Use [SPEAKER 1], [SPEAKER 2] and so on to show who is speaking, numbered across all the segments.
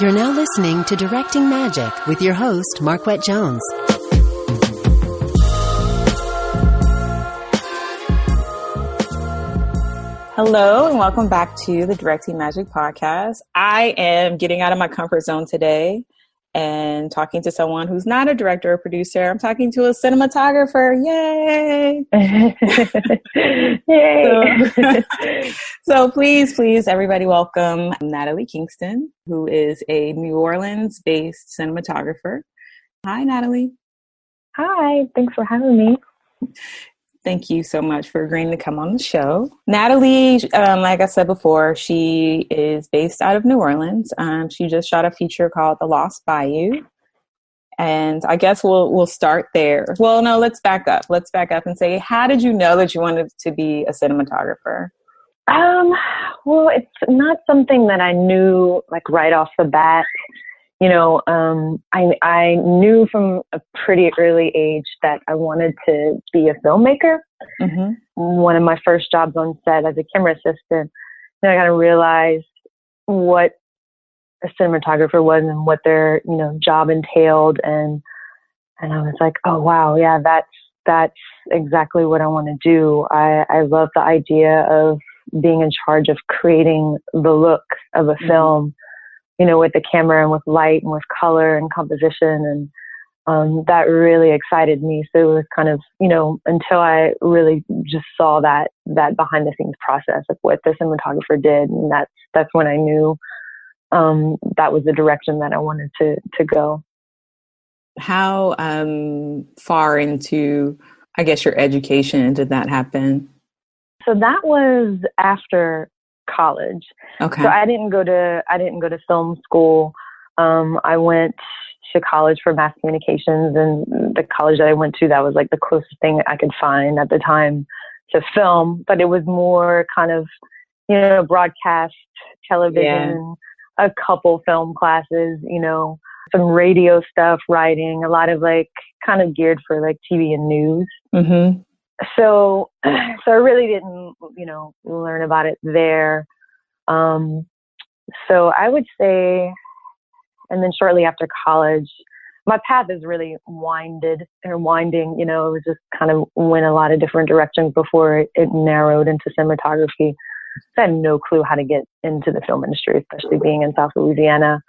[SPEAKER 1] You're now listening to Directing Magic with your host, Marquette Jones.
[SPEAKER 2] Hello, and welcome back to the Directing Magic podcast. I am getting out of my comfort zone today and talking to someone who's not a director or producer. I'm talking to a cinematographer. Yay! Yay! So please, everybody welcome Natalie Kingston, who is a New Orleans-based cinematographer. Hi, Natalie.
[SPEAKER 3] Hi, thanks for having me.
[SPEAKER 2] Thank you so much for agreeing to come on the show. Natalie, like I said before, she is based out of New Orleans. She just shot a feature called The Lost BAYOU. And I guess we'll start there. Well, no, let's back up. Let's back up and say, how did you know that you wanted to be a cinematographer?
[SPEAKER 3] Well, it's not something that I knew like right off the bat. You know, I knew from a pretty early age that I wanted to be a filmmaker. Mm-hmm. One of my first jobs on set as a camera assistant, then I kind of realized what a cinematographer was and what their, job entailed. And I was like, oh, wow, yeah, that's exactly what I want to do. I love the idea of being in charge of creating the look of a film. With the camera and with light and with color and composition. And that really excited me. So it was kind of, until I really just saw that behind the scenes process of what the cinematographer did. And that's when I knew that was the direction that I wanted to go.
[SPEAKER 2] How far into, I guess, your education did that happen?
[SPEAKER 3] So that was after college.
[SPEAKER 2] Okay.
[SPEAKER 3] So I didn't go to film school. I went to college for mass communications, and the college that I went to, that was like the closest thing I could find at the time to film, but it was more kind of, broadcast television, a couple film classes, some radio stuff, writing, a lot of like kind of geared for like TV and news. Mm-hmm. So I really didn't, learn about it there. So I would say, and then shortly after college, my path is really winding. It was just kind of went a lot of different directions before it narrowed into cinematography. So I had no clue how to get into the film industry, especially being in South Louisiana.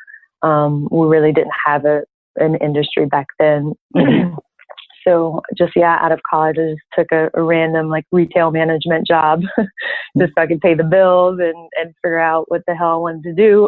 [SPEAKER 3] We really didn't have an industry back then. So just, out of college, I just took a random like retail management job just so I could pay the bills and figure out what the hell I wanted to do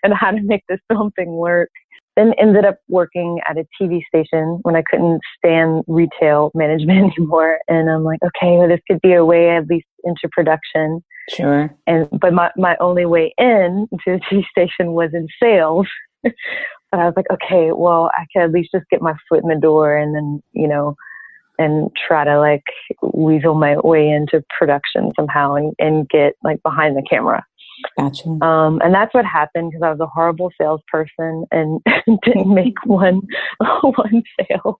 [SPEAKER 3] and how to make this film thing work. Then ended up working at a TV station when I couldn't stand retail management anymore. And I'm like, okay, well, this could be a way at least into production.
[SPEAKER 2] Sure.
[SPEAKER 3] But my only way in to the TV station was in sales. But I was like, okay, well, I can at least just get my foot in the door and then, and try to like weasel my way into production somehow and get like behind the camera.
[SPEAKER 2] Gotcha.
[SPEAKER 3] And that's what happened because I was a horrible salesperson and didn't make one sale.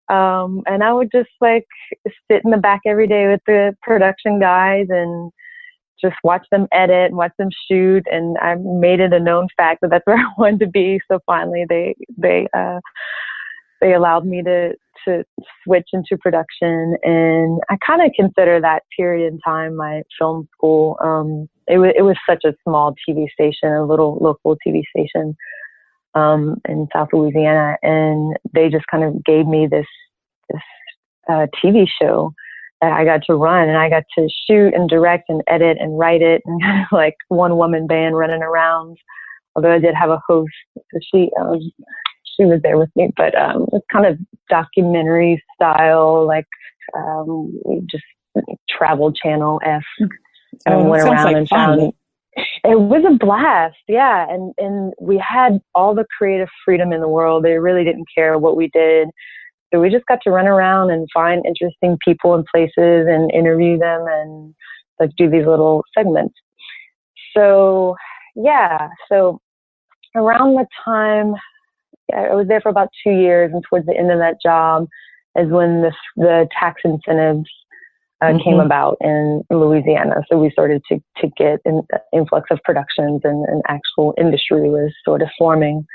[SPEAKER 3] And I would just like sit in the back every day with the production guys and just watch them edit and watch them shoot. And I made it a known fact that that's where I wanted to be. So finally they allowed me to switch into production. And I kind of consider that period in time my film school. It was such a small TV station, a little local TV station in South Louisiana. And they just kind of gave me this TV show that I got to run, and I got to shoot and direct and edit and write it, and kind of like one woman band running around. Although I did have a host, so she was there with me, but it's kind of documentary style, like just Travel Channel-esque. Went around
[SPEAKER 2] like
[SPEAKER 3] and
[SPEAKER 2] fun.
[SPEAKER 3] found it was a blast, yeah. And we had all the creative freedom in the world. They really didn't care what we did. So we just got to run around and find interesting people and places and interview them and like do these little segments. So around the time I was there for about 2 years, and towards the end of that job is when the tax incentives came about in Louisiana. So we started to get an influx of productions, and an actual industry was sort of forming.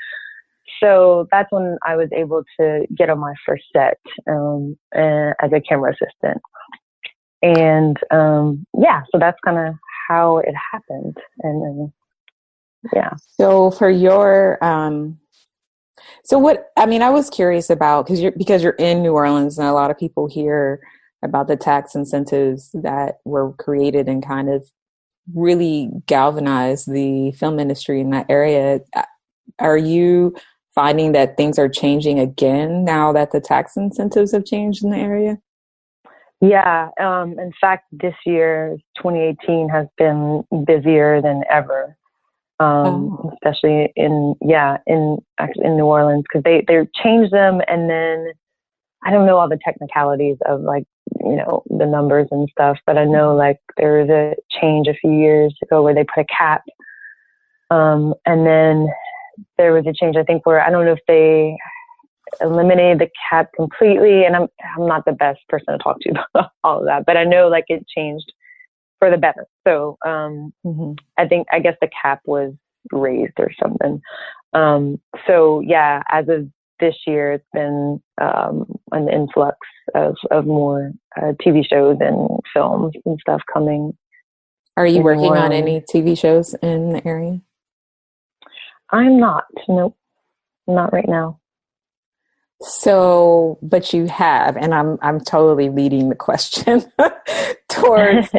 [SPEAKER 3] So that's when I was able to get on my first set as a camera assistant. And so that's kind of how it happened. And yeah.
[SPEAKER 2] So for your, so what, I mean, I was curious about, because you're in New Orleans, and a lot of people hear about the tax incentives that were created and kind of really galvanized the film industry in that area. Are you finding that things are changing again now that the tax incentives have changed in the area?
[SPEAKER 3] Yeah. In fact, this year, 2018, has been busier than ever. Especially in New Orleans, because they changed them, and then I don't know all the technicalities of, like, you know, the numbers and stuff, but I know, like, there was a change a few years ago where they put a cap, and then there was a change, I think, where I don't know if they eliminated the cap completely, and I'm not the best person to talk to about all of that, but I know, like, it changed for the better. So I guess the cap was raised or something. So yeah, as of this year, it's been an influx of more TV shows and films and stuff coming.
[SPEAKER 2] Are you working on any TV shows in the area?
[SPEAKER 3] I'm not. Nope, not right now.
[SPEAKER 2] So, but you have, and I'm totally leading the question towards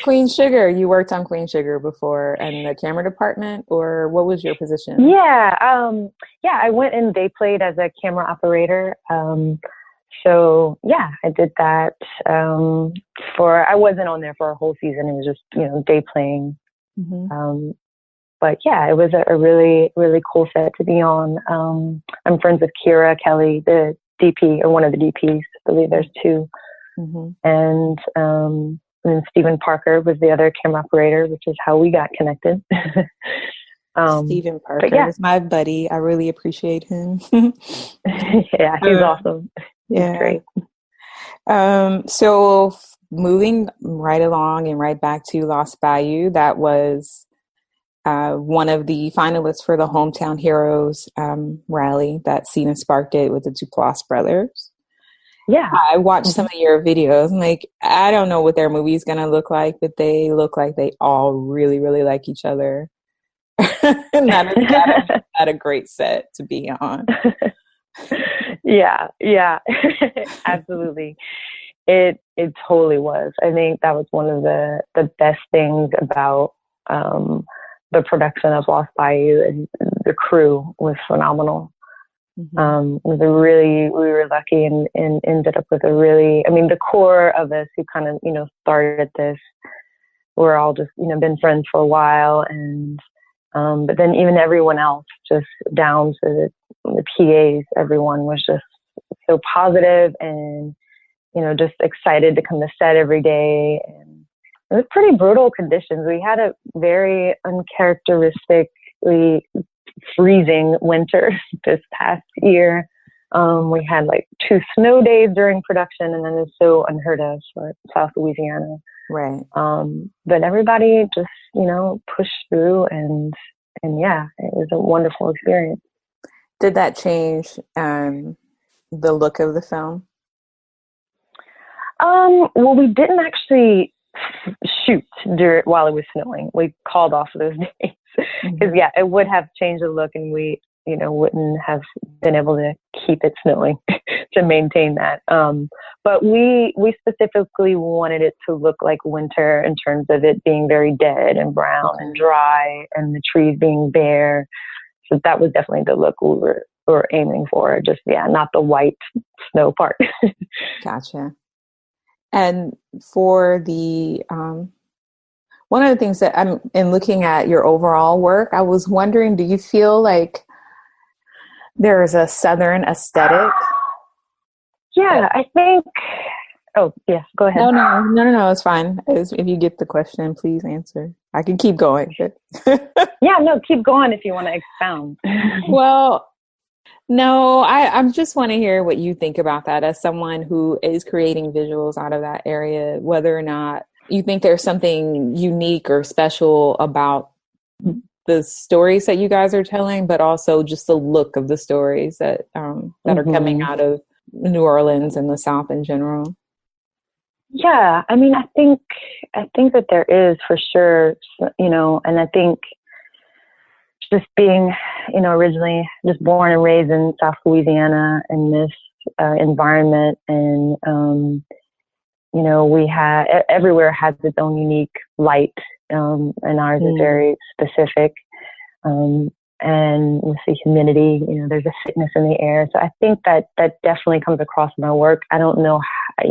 [SPEAKER 2] Queen Sugar. You worked on Queen Sugar before in the camera department, or what was your position?
[SPEAKER 3] Yeah, I went and day played as a camera operator. So yeah, I did that I wasn't on there for a whole season. It was just, you know, day playing. But yeah, it was a really, really cool set to be on. I'm friends with Kira Kelly, the DP, or one of the DPs. I believe there's two. And Stephen Parker was the other camera operator, which is how we got connected.
[SPEAKER 2] Stephen Parker is my buddy. I really appreciate him.
[SPEAKER 3] Yeah, he's awesome.
[SPEAKER 2] Yeah.
[SPEAKER 3] He's great.
[SPEAKER 2] So moving right along and right back to Lost Bayou, that was one of the finalists for the Hometown Heroes rally that Cinematographer did with the Duplass brothers.
[SPEAKER 3] Yeah.
[SPEAKER 2] I watched some of your videos. I'm like, I don't know what their movie's going to look like, but they look like they all really, really like each other. And that is a great set to be on.
[SPEAKER 3] Yeah, absolutely. It totally was. I think that was one of the best things about the production of Lost Bayou, and the crew was phenomenal. We were lucky and ended up with the core of us who kind of, you know, started this, we're all just, you know, been friends for a while, and but then even everyone else, just down to the PAs, everyone was just so positive and, you know, just excited to come to set every day. And it was pretty brutal conditions. We had a very uncharacteristically freezing winter this past year. We had like 2 snow days during production, and then it's so unheard of for South Louisiana.
[SPEAKER 2] Right.
[SPEAKER 3] But everybody just, you know, pushed through, and yeah, it was a wonderful experience.
[SPEAKER 2] Did that change the look of the film?
[SPEAKER 3] Well, we didn't actually shoot while it was snowing. We called off those days because it would have changed the look, and we, you know, wouldn't have been able to keep it snowing to maintain that. But we specifically wanted it to look like winter in terms of it being very dead and brown and dry, and the trees being bare. So that was definitely the look we were aiming for. Just, not the white snow part.
[SPEAKER 2] Gotcha. And for the, one of the things that I'm in looking at your overall work, I was wondering, do you feel like there is a Southern aesthetic?
[SPEAKER 3] Yeah, I think, oh, yeah, go ahead.
[SPEAKER 2] No, it's fine. If you get the question, please answer. I can keep going. But
[SPEAKER 3] Yeah, no, keep going if you want to expound.
[SPEAKER 2] Well, No, I just want to hear what you think about that as someone who is creating visuals out of that area, whether or not you think there's something unique or special about the stories that you guys are telling, but also just the look of the stories that are coming out of New Orleans and the South in general.
[SPEAKER 3] Yeah, I mean, I think that there is for sure, and I think just being, originally just born and raised in South Louisiana in this environment, and we had everywhere has its own unique light, and ours is very specific. And with the humidity, there's a thickness in the air. So I think that definitely comes across in my work. I don't know, I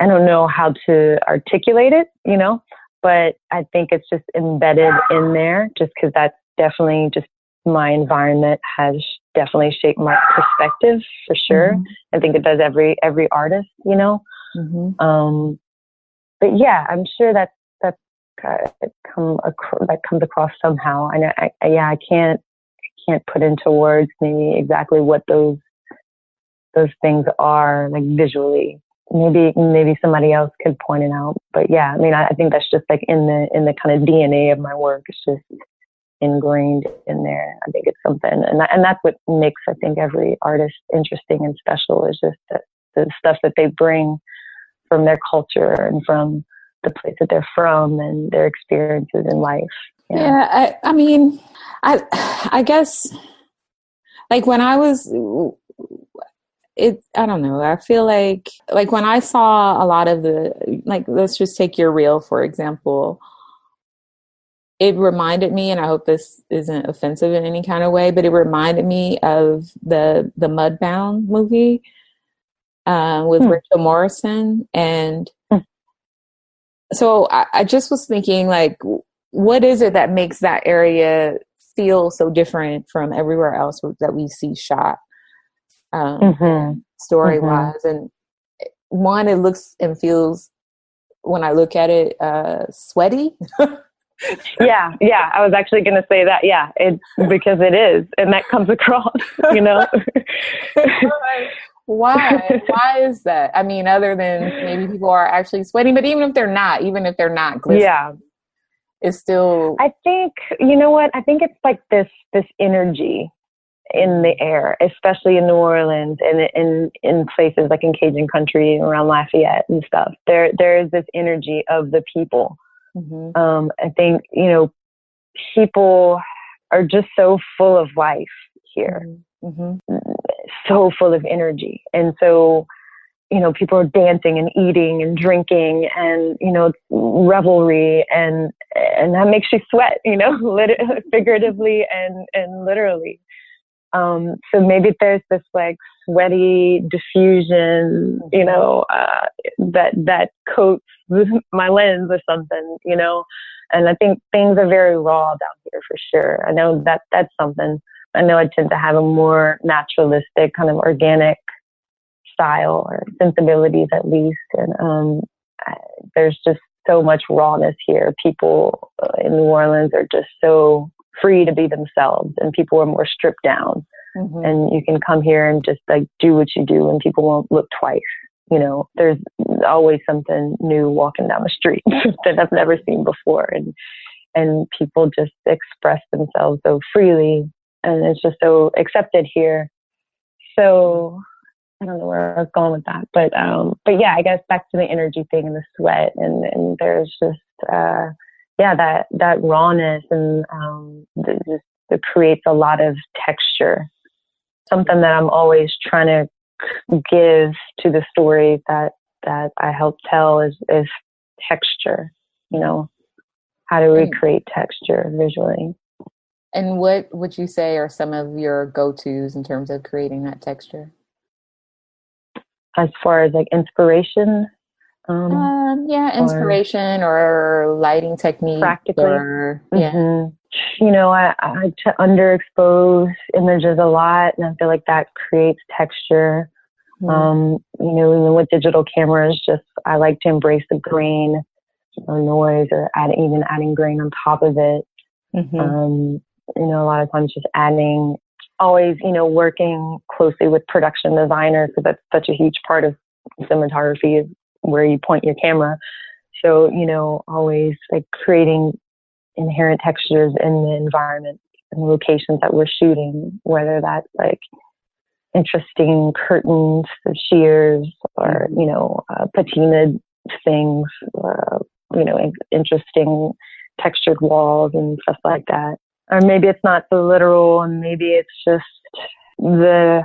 [SPEAKER 3] don't know how to articulate it, but I think it's just embedded in there just because that's definitely just my environment has definitely shaped my perspective for sure. I think it does every artist, but yeah, I'm sure that comes across somehow. And I can't put into words maybe exactly what those things are like visually. Maybe somebody else could point it out. But yeah, I mean, I think that's just like in the kind of DNA of my work. It's just ingrained in there. I think it's something, and that's what makes, I think, every artist interesting and special is just the stuff that they bring from their culture and from the place that they're from and their experiences in life.
[SPEAKER 2] Yeah, I mean, I guess like when I was, I don't know. I feel like when I saw a lot of let's just take your reel, for example, it reminded me, and I hope this isn't offensive in any kind of way, but it reminded me of the Mudbound movie with Rachel Morrison. And so I just was thinking, like, what is it that makes that area feel so different from everywhere else that we see shot story-wise? And one, it looks and feels, when I look at it, sweaty.
[SPEAKER 3] Yeah. I was actually going to say that. Yeah, because it is, and that comes across.
[SPEAKER 2] Why is that? I mean, other than maybe people are actually sweating, but even if they're not glistening, it's still.
[SPEAKER 3] I think what I think it's like this energy in the air, especially in New Orleans and in places like in Cajun country around Lafayette and stuff. There is this energy of the people. I think, people are just so full of life here, so full of energy. And so, people are dancing and eating and drinking and, revelry and that makes you sweat, figuratively and literally. So maybe there's this like sweaty diffusion, that coats my lens or something, and I think things are very raw down here for sure. I know that's something. I know I tend to have a more naturalistic kind of organic style or sensibilities at least. And, there's just so much rawness here. People in New Orleans are just so free to be themselves, and people are more stripped down. And you can come here and just like do what you do, and people won't look twice. There's always something new walking down the street that I've never seen before, and people just express themselves so freely, and it's just so accepted here. So I don't know where I was going with that, but yeah, I guess back to the energy thing and the sweat, and there's just that rawness, and it creates a lot of texture. Something that I'm always trying to give to the stories that I help tell is texture. How to recreate texture visually.
[SPEAKER 2] And what would you say are some of your go-tos in terms of creating that texture?
[SPEAKER 3] As far as like inspiration?
[SPEAKER 2] Inspiration or lighting technique.
[SPEAKER 3] Practically. I underexpose images a lot, and I feel like that creates texture. Even with digital cameras, I like to embrace the grain or noise, or adding grain on top of it. A lot of times just adding always, working closely with production designers, because that's such a huge part of cinematography, is where you point your camera. So, always like creating inherent textures in the environment and locations that we're shooting, whether that's like interesting curtains or shears or, patinaed things, interesting textured walls and stuff like that. Or maybe it's not so literal, and maybe it's just the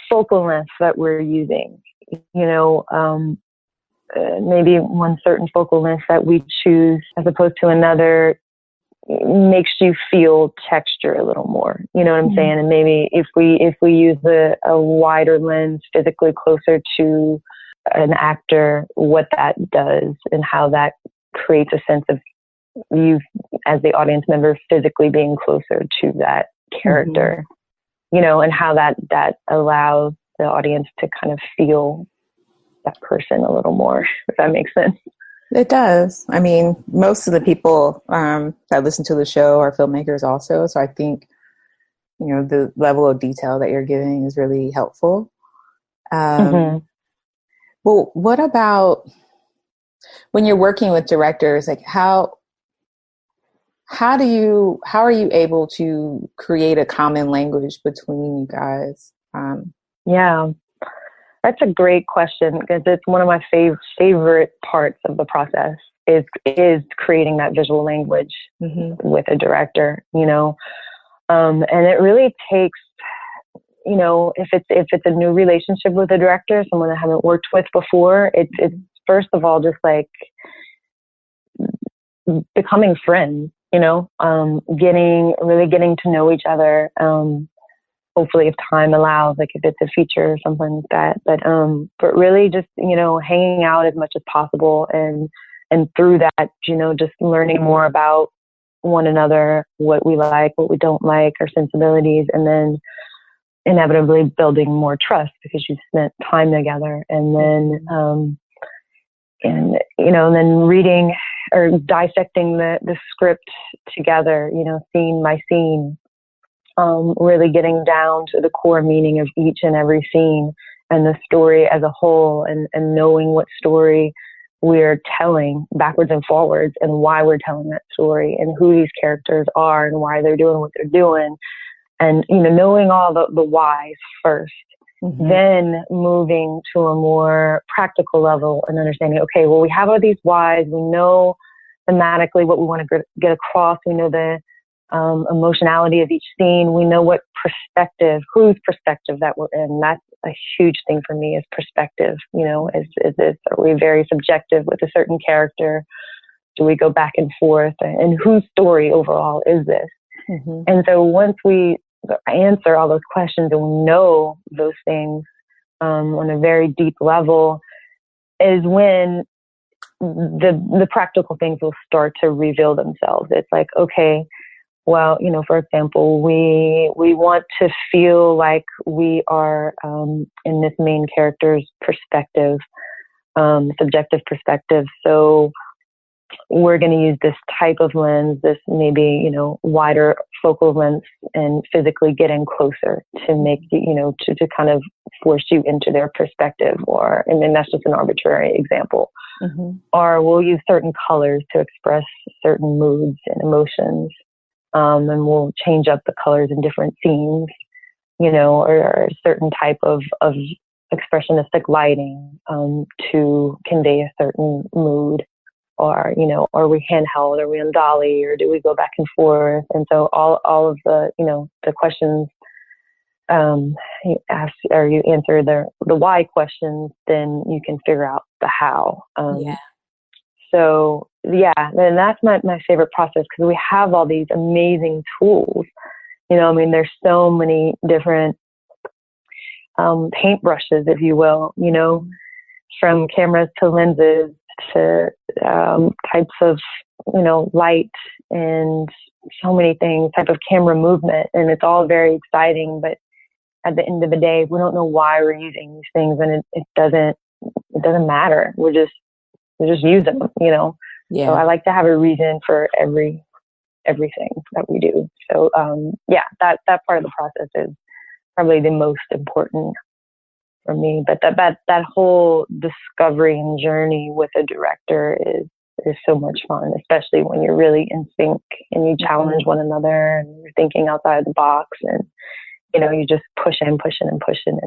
[SPEAKER 3] focal length that we're using. Maybe one certain focal length that we choose as opposed to another makes you feel texture a little more. You know what I'm saying? And maybe if we use a wider lens physically closer to an actor, what that does and how that creates a sense of you as the audience member physically being closer to that character, and how that allows the audience to kind of feel that person a little more, if that makes sense.
[SPEAKER 2] It does. I mean, most of the people that listen to the show are filmmakers also. So I think, the level of detail that you're giving is really helpful. Well, what about when you're working with directors? Like how are you able to create a common language between you guys?
[SPEAKER 3] Yeah, that's a great question, because it's one of my favorite parts of the process is creating that visual language with a director, and it really takes, if it's a new relationship with a director, someone I haven't worked with before, it's first of all just like becoming friends, getting to know each other. Hopefully if time allows, like if it's a feature or something like that, but really just, hanging out as much as possible. And through that, just learning more about one another, what we like, what we don't like, our sensibilities, and then inevitably building more trust because you've spent time together. And then, then reading or dissecting the script together, scene by scene, really getting down to the core meaning of each and every scene and the story as a whole, and knowing what story we're telling backwards and forwards, and why we're telling that story, and who these characters are and why they're doing what they're doing. And, knowing all the whys first, then moving to a more practical level and understanding, okay, well, we have all these whys. We know thematically what we want to get across. We know the emotionality of each scene. We know what perspective, whose perspective that we're in. That's a huge thing for me, is perspective. Are we very subjective with a certain character? Do we go back and forth? And whose story overall is this? And so once we answer all those questions and we know those things on a very deep level, is when the practical things will start to reveal themselves. It's like, okay, well, for example, we want to feel like we are in this main character's perspective, subjective perspective. So we're going to use this type of lens, this maybe, wider focal length, and physically get in closer to make you, to kind of force you into their perspective. And then that's just an arbitrary example. Or we'll use certain colors to express certain moods and emotions. And we'll change up the colors in different scenes, or a certain type of expressionistic lighting to convey a certain mood. Or, are we handheld? Are we on dolly? Or do we go back and forth? And so all of the, the questions you ask, or you answer the why questions, then you can figure out the how. So yeah, and that's my favorite process, because we have all these amazing tools. There's so many different paintbrushes, if you will, from cameras to lenses to types of, light and so many things, type of camera movement. And it's all very exciting, but at the end of the day, we don't know why we're using these things, and it doesn't matter. We just use them, Yeah. So I like to have a reason for every everything that we do. So, that part of the process is probably the most important for me. But that whole discovery and journey with a director is so much fun, especially when you're really in sync and you challenge one another and you're thinking outside the box, and you just pushing, and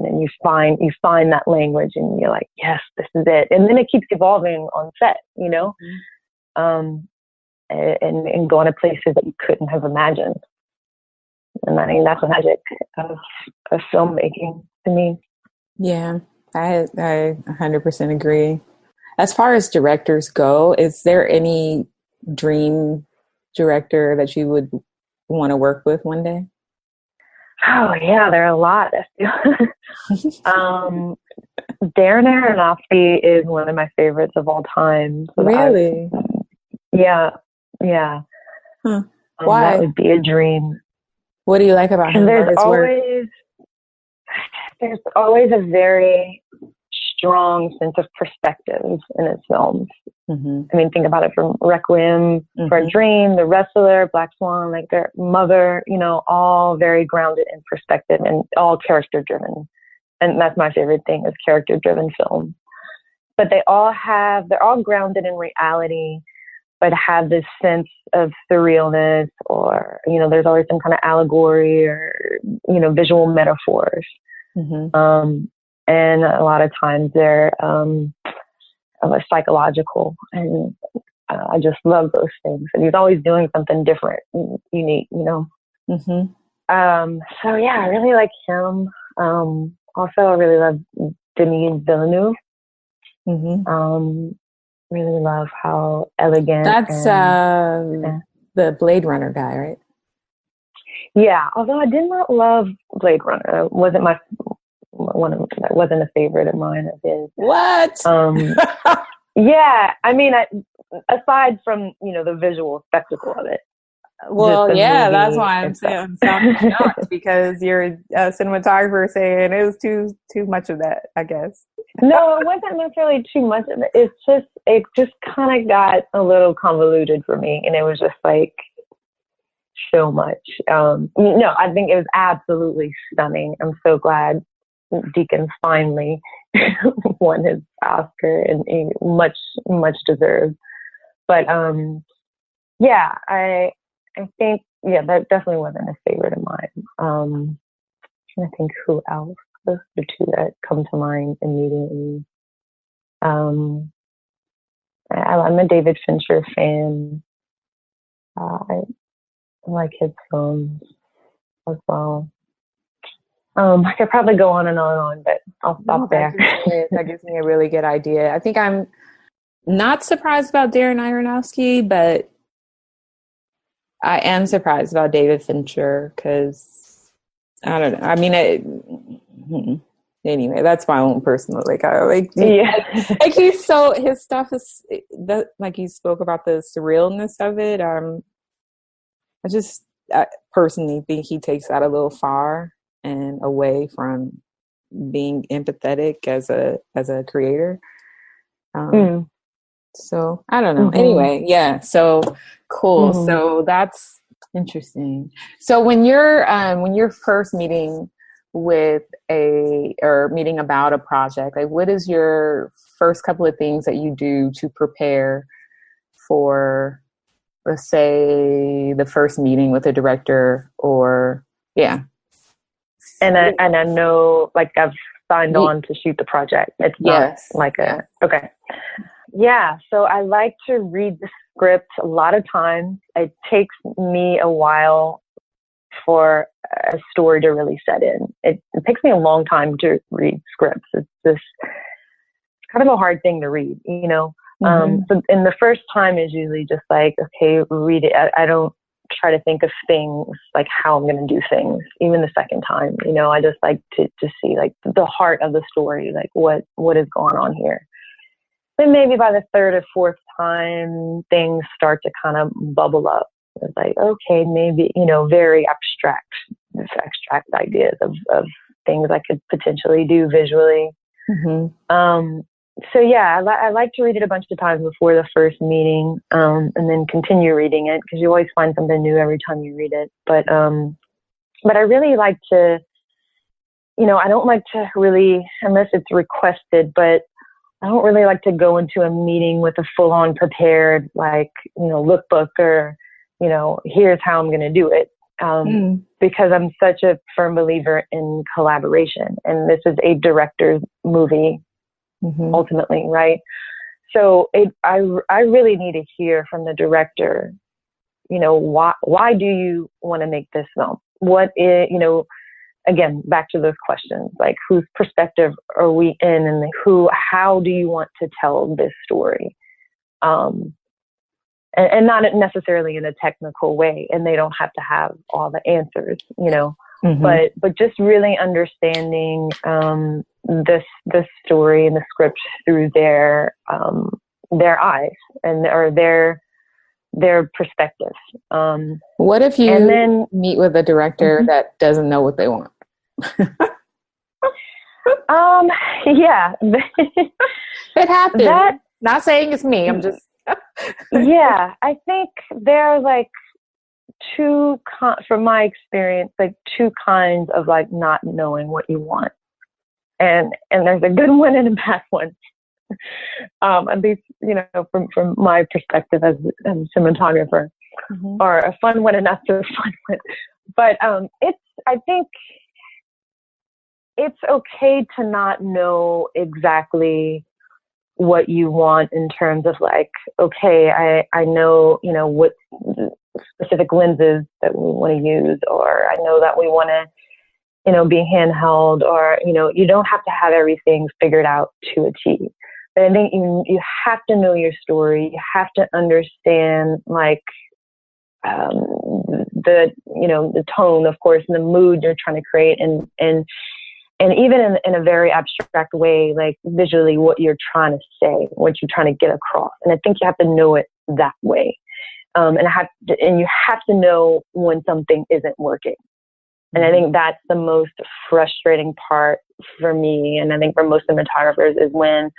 [SPEAKER 3] then you find that language and you're like, yes, this is it. And then it keeps evolving on set, and going to places that you couldn't have imagined. And I mean, that's the magic of filmmaking to me.
[SPEAKER 2] Yeah, I 100% agree. As far as directors go, is there any dream director that you would want to work with one day?
[SPEAKER 3] Oh yeah, there are a lot. Darren Aronofsky is one of my favorites of all time. So
[SPEAKER 2] really?
[SPEAKER 3] Yeah.
[SPEAKER 2] Huh. Why?
[SPEAKER 3] That would be a dream.
[SPEAKER 2] What do you like about him?
[SPEAKER 3] There's always a very strong sense of perspective in his films. Mm-hmm. I mean, think about it, from Requiem for a Dream, The Wrestler, Black Swan, like their Mother, all very grounded in perspective and all character driven. And that's my favorite thing, is character driven films. But they're all grounded in reality, but have this sense of surrealness, or, there's always some kind of allegory or, visual metaphors. Mm-hmm. And a lot of times they're psychological, and I just love those things. And he's always doing something different, unique, Mm-hmm. So yeah, I really like him. Also, I really love Denis Villeneuve. Mm-hmm. Really love how elegant.
[SPEAKER 2] That's the Blade Runner guy, right?
[SPEAKER 3] Yeah, although I did not love Blade Runner. It wasn't that wasn't a favorite of mine of his.
[SPEAKER 2] What?
[SPEAKER 3] Yeah, I mean, aside from the visual spectacle of it.
[SPEAKER 2] Well, yeah, that's why I'm saying I'm shocked, because you're a cinematographer saying it was too much of that, I guess.
[SPEAKER 3] No, it wasn't necessarily too much of it. It just kind of got a little convoluted for me, and it was just like so much. No, I think it was absolutely stunning. I'm so glad Deakins finally won his Oscar, and much deserved. But yeah, I think that definitely wasn't a favorite of mine. I think who else? Those are the two that come to mind immediately. I'm a David Fincher fan. I like his films as well. I could probably go on and on, but I'll stop there.
[SPEAKER 2] That gives me a really good idea. I think I'm not surprised about Darren Aronofsky, but I am surprised about David Fincher, because I don't know. I mean, anyway, that's my own personal his stuff is like you spoke about the surrealness of it. I personally think he takes that a little far and away from being empathetic as a creator. So I don't know. Mm-hmm. Anyway, yeah. So cool. Mm-hmm. So that's interesting. So when you're first meeting with meeting about a project, like, what is your first couple of things that you do to prepare for, let's say, the first meeting with a director? Or yeah.
[SPEAKER 3] And I know, like, I've signed on to shoot the project. It's not like okay. Yeah, so I like to read the script. A lot of times it takes me a while for a story to really set in. It takes me a long time to read scripts. It's kind of a hard thing to read, Mm-hmm. And the first time is usually just like, okay, read it. I don't try to think of things like how I'm going to do things. Even the second time, I just like to see like the heart of the story, like what is going on here. Then maybe by the third or fourth time, things start to kind of bubble up. It's like, okay, maybe, very abstract ideas of things I could potentially do visually. Mm-hmm. So yeah, I like to read it a bunch of times before the first meeting, and then continue reading it because you always find something new every time you read it. But I really like to, I don't like to really, unless it's requested, but I don't really like to go into a meeting with a full-on prepared, lookbook or, here's how I'm going to do it. Because I'm such a firm believer in collaboration, and this is a director's movie, ultimately, right? So I really need to hear from the director, why do you want to make this film? What is, again, back to those questions, like whose perspective are we in, and how do you want to tell this story? And not necessarily in a technical way, and they don't have to have all the answers, but just really understanding this story and the script through their eyes or their perspective.
[SPEAKER 2] What if you meet with a director that doesn't know what they want?
[SPEAKER 3] Yeah,
[SPEAKER 2] it happens. Not saying it's me. I'm just.
[SPEAKER 3] Yeah, I think there are like from my experience, like two kinds of like not knowing what you want, and there's a good one and a bad one. At least from my perspective as a cinematographer, or a fun one and not so fun one. But I think it's okay to not know exactly what you want in terms of like, okay, I know, what specific lenses that we want to use, or I know that we want to, be handheld, or, you don't have to have everything figured out to a T. But I think you have to know your story. You have to understand like, the tone, of course, and the mood you're trying to create, and even in a very abstract way, like visually what you're trying to say, what you're trying to get across. And I think you have to know it that way. And you have to know when something isn't working. And I think that's the most frustrating part for me, and I think for most cinematographers, is when,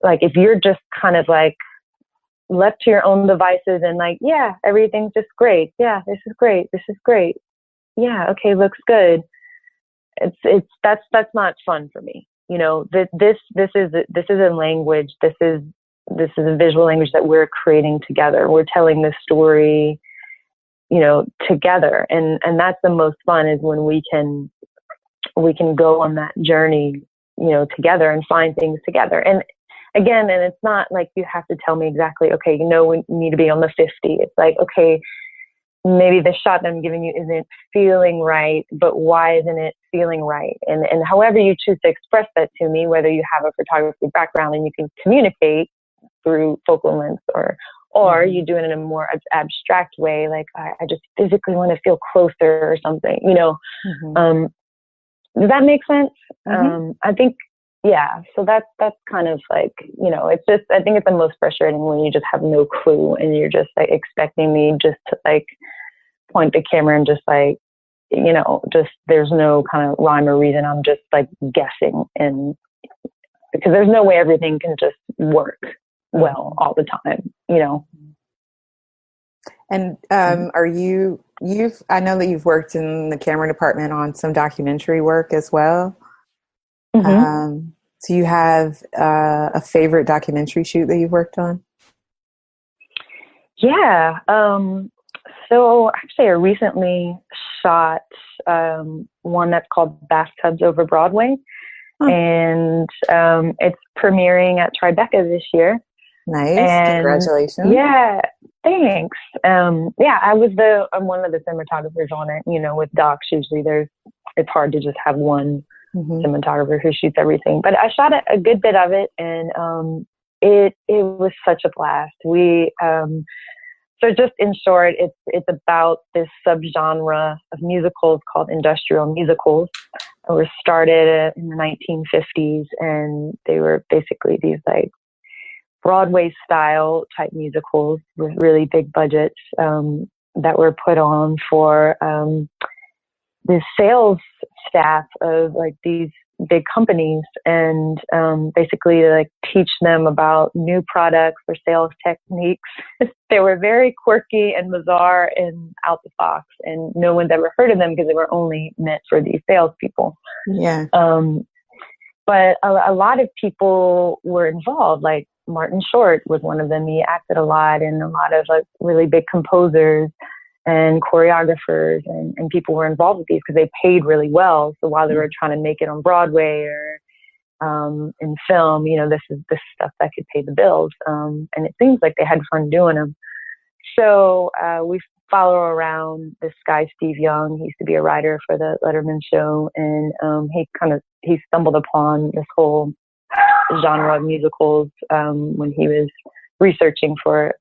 [SPEAKER 3] like, if you're just kind of like left to your own devices and like, yeah, everything's just great. Yeah, this is great. This is great. Yeah, okay, looks good. That's not fun for me. This is a language. This is a visual language that we're creating together. We're telling this story, together. And that's the most fun, is when we can go on that journey, together, and find things together. And again, and it's not like you have to tell me exactly, okay, we need to be on the 50. It's like, okay, maybe the shot that I'm giving you isn't feeling right, but why isn't it feeling right? And however you choose to express that to me, whether you have a photography background and you can communicate through focal length, or you do it in a more abstract way, like I just physically want to feel closer or something, does that make sense? I think, yeah. So that's kind of like, it's just, I think it's the most frustrating when you just have no clue and you're just like expecting me just to like point the camera and just like, just there's no kind of rhyme or reason. I'm just like guessing, and because there's no way everything can just work well all the time,
[SPEAKER 2] And I know that you've worked in the camera department on some documentary work as well. So you have a favorite documentary shoot that you've worked on?
[SPEAKER 3] Yeah. So actually I recently shot one that's called Bathtubs over Broadway. And it's premiering at Tribeca this year.
[SPEAKER 2] Nice.
[SPEAKER 3] And
[SPEAKER 2] congratulations.
[SPEAKER 3] Yeah, thanks. I'm one of the cinematographers on it. With docs, usually it's hard to just have one cinematographer who shoots everything. But I shot a good bit of it, and it was such a blast. So just in short, it's about this subgenre of musicals called industrial musicals. They were started in the 1950s, and they were basically these like Broadway style type musicals with really big budgets that were put on for the sales staff of like these big companies and basically like teach them about new products or sales techniques. They were very quirky and bizarre and out the box, and no one's ever heard of them because they were only meant for these salespeople.
[SPEAKER 2] Yeah.
[SPEAKER 3] But a lot of people were involved, like Martin Short was one of them. He acted a lot, and a lot of like really big composers and choreographers and people were involved with these because they paid really well. So while they were trying to make it on Broadway or in film, you know, this is stuff that could pay the bills. And it seems like they had fun doing them. So we follow around this guy, Steve Young. He used to be a writer for the Letterman show, and he stumbled upon this whole genre of musicals when he was researching for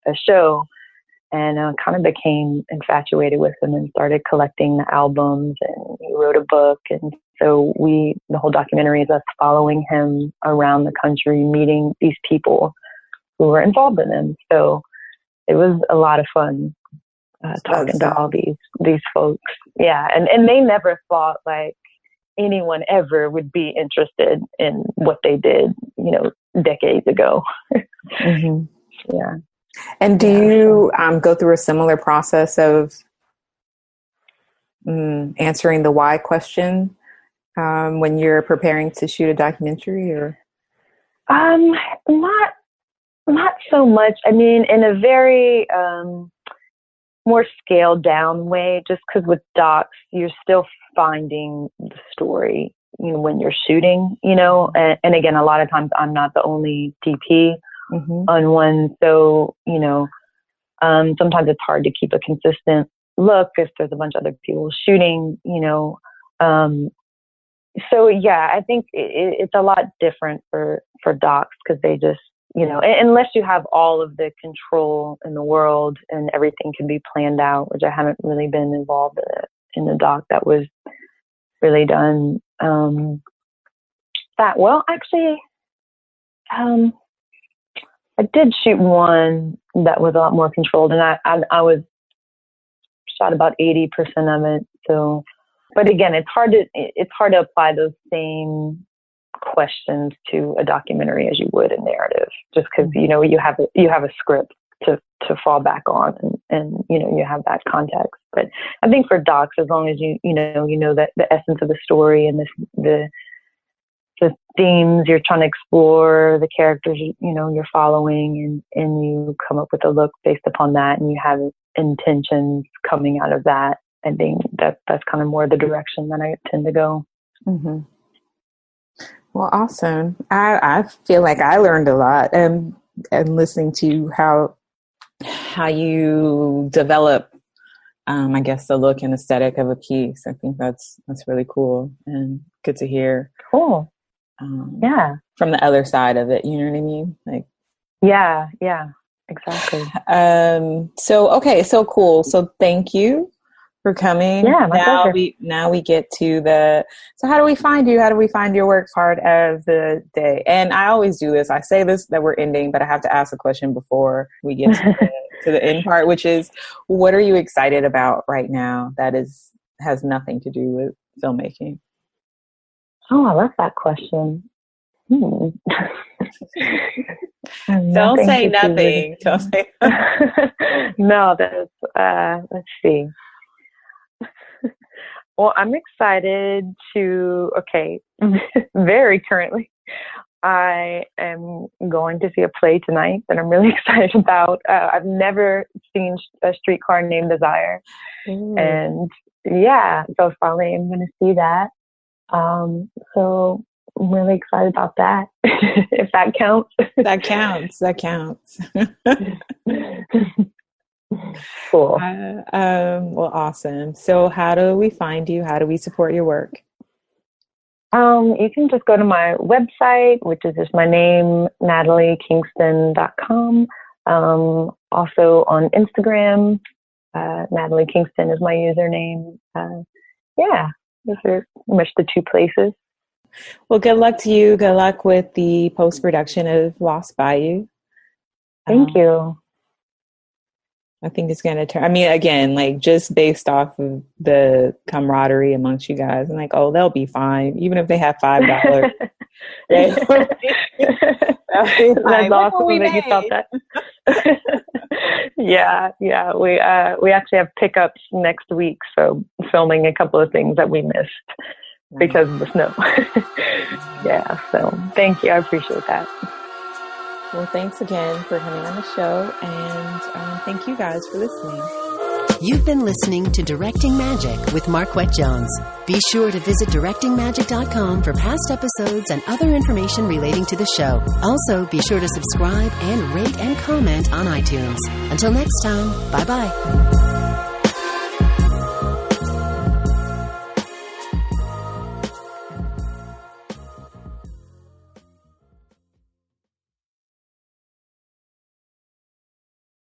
[SPEAKER 3] a show, and kind of became infatuated with them and started collecting the albums, and he wrote a book. And so the whole documentary is us following him around the country, meeting these people who were involved in them. So it was a lot of fun talking to all these folks. Yeah. And they never thought like anyone ever would be interested in what they did, you know, decades ago.
[SPEAKER 2] Mm-hmm.
[SPEAKER 3] Yeah.
[SPEAKER 2] And do you go through a similar process of answering the why question when you're preparing to shoot a documentary, or?
[SPEAKER 3] Not so much. I mean, in a very more scaled down way, just because with docs, you're still finding the story, you know, when you're shooting, you know, and again, a lot of times I'm not the only DP on one. So, you know, sometimes it's hard to keep a consistent look if there's a bunch of other people shooting, you know. So yeah, I think it's a lot different for docs because they just, you know, unless you have all of the control in the world and everything can be planned out, which I haven't really been involved in the doc that was really done that well. Actually, I did shoot one that was a lot more controlled, and I was shot about 80% of it. So, but again, it's hard to apply those same questions to a documentary as you would a narrative, just because you know you have a script to fall back on, and you know you have that context. But I think for docs, as long as you know that the essence of the story and the themes you're trying to explore, the characters you know you're following, and you come up with a look based upon that, and you have intentions coming out of that. I think that's kind of more the direction that I tend to go.
[SPEAKER 2] Mm-hmm. Well, awesome. I feel like I learned a lot, and listening to how you develop, I guess, the look and aesthetic of a piece. I think that's really cool and good to hear.
[SPEAKER 3] Cool. Yeah.
[SPEAKER 2] From the other side of it, you know what I mean? Like. Yeah,
[SPEAKER 3] exactly.
[SPEAKER 2] So cool. So thank you for coming.
[SPEAKER 3] Yeah, my pleasure.
[SPEAKER 2] Now we get to so how do we find you? How do we find your work part of the day? And I always do this. I say this that we're ending, but I have to ask a question before we get to the end part, which is, what are you excited about right now that has nothing to do with filmmaking?
[SPEAKER 3] Oh, I love that question.
[SPEAKER 2] Don't say nothing. Don't say nothing.
[SPEAKER 3] No, let's see. Well, I'm excited very currently, I am going to see a play tonight that I'm really excited about. I've never seen A Streetcar Named Desire. And yeah, so finally I'm going to see that. So I'm really excited about that. If that counts.
[SPEAKER 2] That counts.
[SPEAKER 3] Cool.
[SPEAKER 2] Well, awesome. So how do we find you? How do we support your work?
[SPEAKER 3] You can just go to my website, which is just my name, nataliekingston.com. Also on Instagram, Natalie Kingston is my username. Yeah, those are pretty much the two places.
[SPEAKER 2] Well, good luck to you. Good luck with the post-production of Lost Bayou.
[SPEAKER 3] Thank you.
[SPEAKER 2] I think it's going to turn. I mean, again, like just based off of the camaraderie amongst you guys, and like, oh, they'll be fine, even if they have $5. That's
[SPEAKER 3] awesome that you thought that. Yeah. We actually have pickups next week, so filming a couple of things that we missed because of the snow. Yeah. So thank you. I appreciate that.
[SPEAKER 2] Well, thanks again for coming on the show, and thank you guys for listening.
[SPEAKER 1] You've been listening to Directing Magic with Marquette Jones. Be sure to visit directingmagic.com for past episodes and other information relating to the show. Also, be sure to subscribe and rate and comment on iTunes. Until next time, bye-bye.